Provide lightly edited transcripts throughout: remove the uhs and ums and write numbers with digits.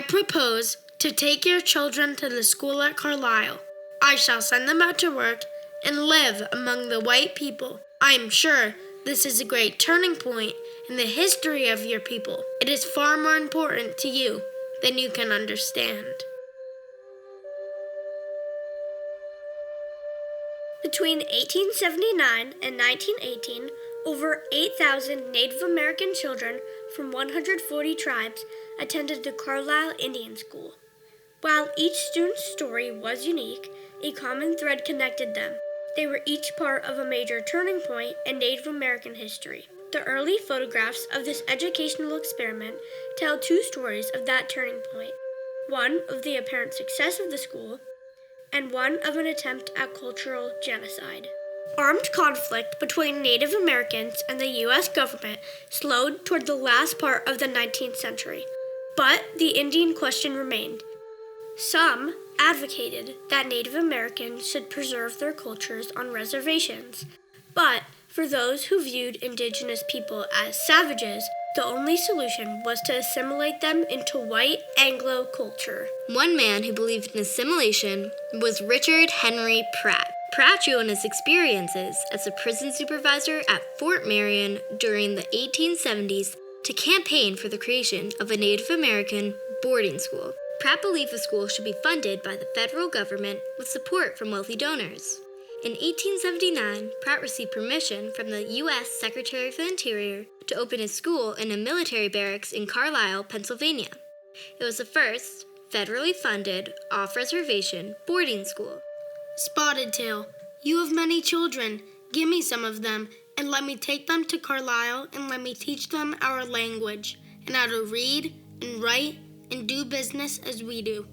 I propose to take your children to the school at Carlisle. I shall send them out to work and live among the white people. I am sure this is a great turning point in the history of your people. It is far more important to you than you can understand. Between 1879 and 1918, over 8,000 Native American children from 140 tribes attended the Carlisle Indian School. While each student's story was unique, a common thread connected them. They were each part of a major turning point in Native American history. The early photographs of this educational experiment tell two stories of that turning point. One of the apparent success of the school, and one of an attempt at cultural genocide. Armed conflict between Native Americans and the U.S. government slowed toward the last part of the 19th century, but the Indian question remained. Some advocated that Native Americans should preserve their cultures on reservations, but for those who viewed indigenous people as savages, the only solution was to assimilate them into white Anglo culture. One man who believed in assimilation was Richard Henry Pratt. Pratt drew on his experiences as a prison supervisor at Fort Marion during the 1870s to campaign for the creation of a Native American boarding school. Pratt believed the school should be funded by the federal government with support from wealthy donors. In 1879, Pratt received permission from the U.S. Secretary of the Interior to open his school in a military barracks in Carlisle, Pennsylvania. It was the first federally funded, off-reservation boarding school. Spotted Tail, you have many children. Give me some of them, and let me take them to Carlisle, and let me teach them our language, and how to read and write and do business as we do,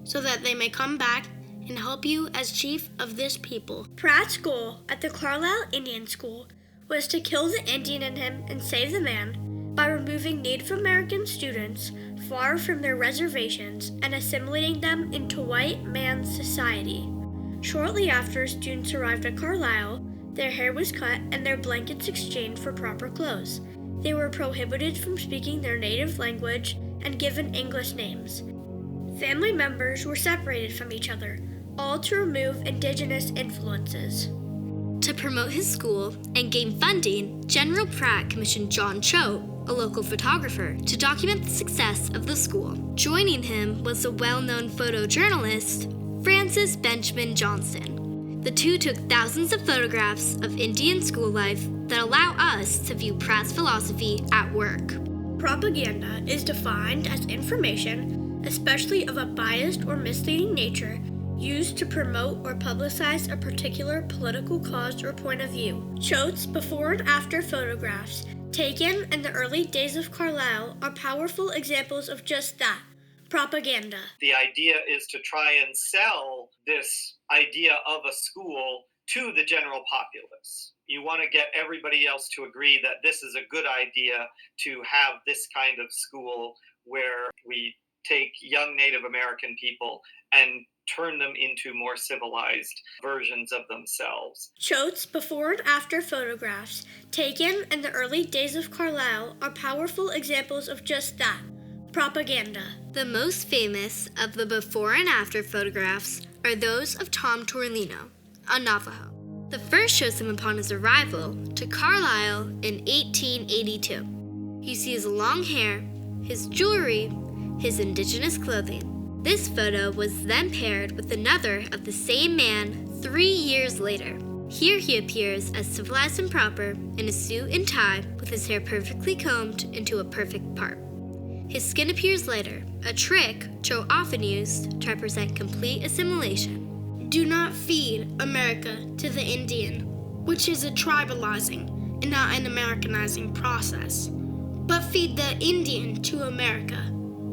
so that they may come back and help you as chief of this people. Pratt's goal at the Carlisle Indian School was to kill the Indian in him and save the man by removing Native American students far from their reservations and assimilating them into white man's society. Shortly after students arrived at Carlisle, their hair was cut and their blankets exchanged for proper clothes. They were prohibited from speaking their native language and given English names. Family members were separated from each other, all to remove indigenous influences. To promote his school and gain funding, General Pratt commissioned John Choate, a local photographer, to document the success of the school. Joining him was the well-known photojournalist Francis Benjamin Johnston. The two took thousands of photographs of Indian school life that allow us to view Pratt's philosophy at work. Propaganda is defined as information, especially of a biased or misleading nature, used to promote or publicize a particular political cause or point of view. Choate's before and after photographs, taken in the early days of Carlisle, are powerful examples of just that, propaganda. The idea is to try and sell this idea of a school to the general populace. You want to get everybody else to agree that this is a good idea to have this kind of school where we take young Native American people and turn them into more civilized versions of themselves. Choate's before and after photographs, taken in the early days of Carlisle, are powerful examples of just that, propaganda. The most famous of the before and after photographs are those of Tom Torlino, a Navajo. The first shows him upon his arrival to Carlisle in 1882. You see his long hair, his jewelry, his indigenous clothing. This photo was then paired with another of the same man 3 years later. Here he appears as civilized and proper in a suit and tie with his hair perfectly combed into a perfect part. His skin appears lighter, a trick Joe often used to represent complete assimilation. Do not feed America to the Indian, which is a tribalizing and not an Americanizing process, but feed the Indian to America,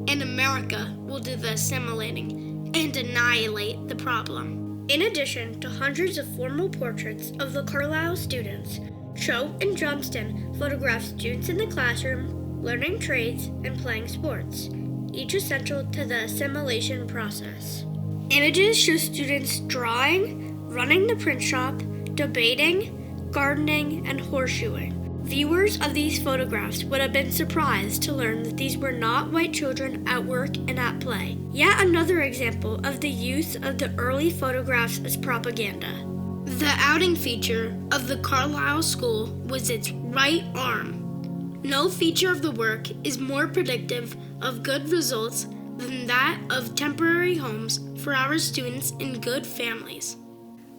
and America will do the assimilating and annihilate the problem. In addition to hundreds of formal portraits of the Carlisle students, Choate and Johnston photographed students in the classroom, learning trades, and playing sports, each essential to the assimilation process. Images show students drawing, running the print shop, debating, gardening, and horseshoeing. Viewers of these photographs would have been surprised to learn that these were not white children at work and at play. Yet another example of the use of the early photographs as propaganda. The outing feature of the Carlisle school was its right arm. No feature of the work is more predictive of good results than that of temporary homes for our students in good families.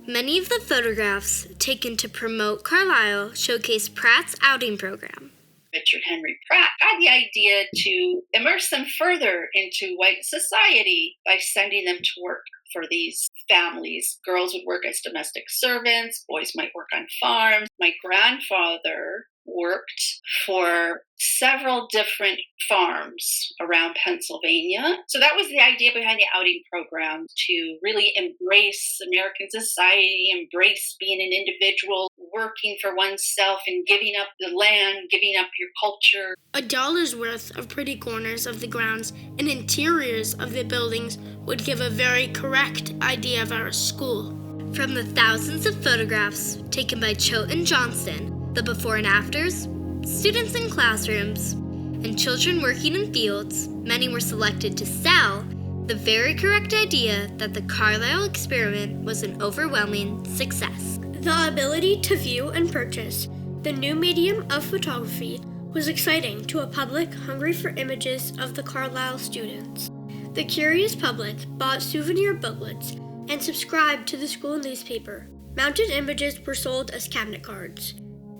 Many of the photographs taken to promote Carlisle showcase Pratt's outing program. Richard Henry Pratt had the idea to immerse them further into white society by sending them to work for these families. Girls would work as domestic servants, boys might work on farms. My grandfather worked for several different farms around Pennsylvania. So that was the idea behind the outing program, to really embrace American society, embrace being an individual, working for oneself and giving up the land, giving up your culture. $1's worth of pretty corners of the grounds and interiors of the buildings would give a very correct idea of our school. From the thousands of photographs taken by Choate and Johnston, the before and afters, students in classrooms, and children working in fields, many were selected to sell the very correct idea that the Carlisle experiment was an overwhelming success. The ability to view and purchase the new medium of photography was exciting to a public hungry for images of the Carlisle students. The curious public bought souvenir booklets and subscribed to the school newspaper. Mounted images were sold as cabinet cards.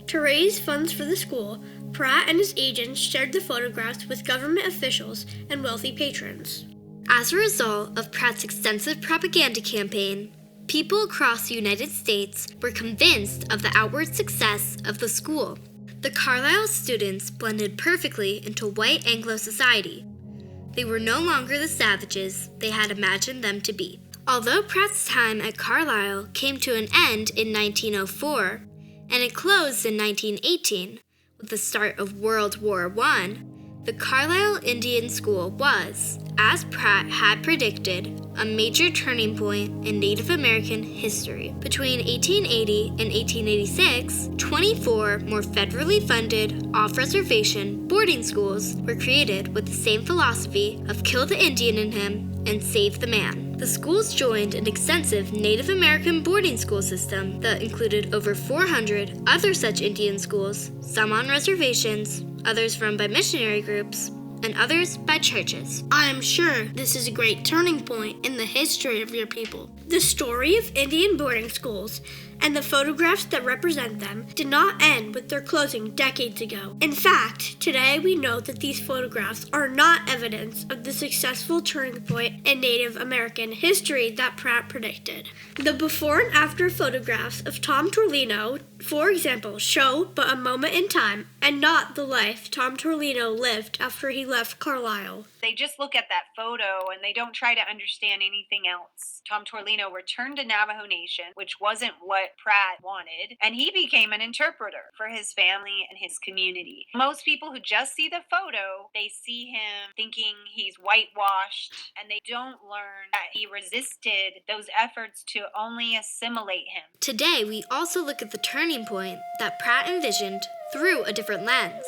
To raise funds for the school, Pratt and his agents shared the photographs with government officials and wealthy patrons. As a result of Pratt's extensive propaganda campaign, people across the United States were convinced of the outward success of the school. The Carlisle students blended perfectly into white Anglo society. They were no longer the savages they had imagined them to be. Although Pratt's time at Carlisle came to an end in 1904, and it closed in 1918, with the start of World War I, the Carlisle Indian School was, as Pratt had predicted, a major turning point in Native American history. Between 1880 and 1886, 24 more federally funded, off-reservation boarding schools were created with the same philosophy of kill the Indian in him and save the man. The schools joined an extensive Native American boarding school system that included over 400 other such Indian schools, some on reservations, others run by missionary groups, and others by churches. I am sure this is a great turning point in the history of your people. The story of Indian boarding schools and the photographs that represent them did not end with their closing decades ago. In fact, today we know that these photographs are not evidence of the successful turning point in Native American history that Pratt predicted. The before and after photographs of Tom Torlino, for example, show but a moment in time and not the life Tom Torlino lived after he left Carlisle. They just look at that photo and they don't try to understand anything else. Tom Torlino returned to Navajo Nation, which wasn't what Pratt wanted, and he became an interpreter for his family and his community. Most people who just see the photo, they see him thinking he's whitewashed, and they don't learn that he resisted those efforts to only assimilate him. Today, we also look at the turning point that Pratt envisioned through a different lens.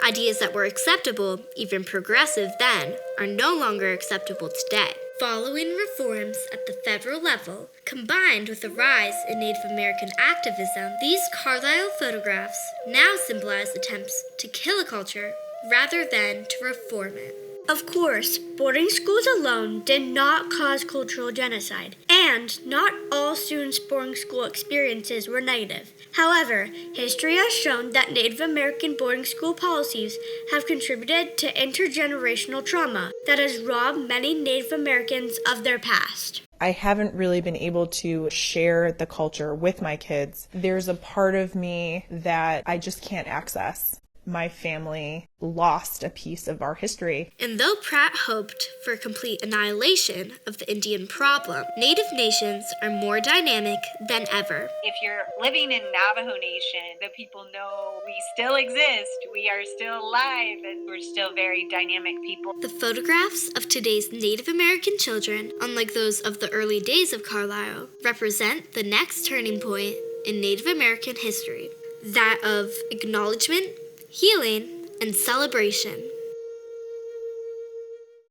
Ideas that were acceptable, even progressive then, are no longer acceptable today. Following reforms at the federal level, combined with a rise in Native American activism, these Carlisle photographs now symbolize attempts to kill a culture rather than to reform it. Of course, boarding schools alone did not cause cultural genocide, and not all students' boarding school experiences were negative. However, history has shown that Native American boarding school policies have contributed to intergenerational trauma that has robbed many Native Americans of their past. I haven't really been able to share the culture with my kids. There's a part of me that I just can't access. My family lost a piece of our history. And though Pratt hoped for complete annihilation of the Indian problem, Native nations are more dynamic than ever. If you're living in Navajo Nation, the people know we still exist, we are still alive, and we're still very dynamic people. The photographs of today's Native American children, unlike those of the early days of Carlisle, represent the next turning point in Native American history. that of acknowledgement, healing, and celebration.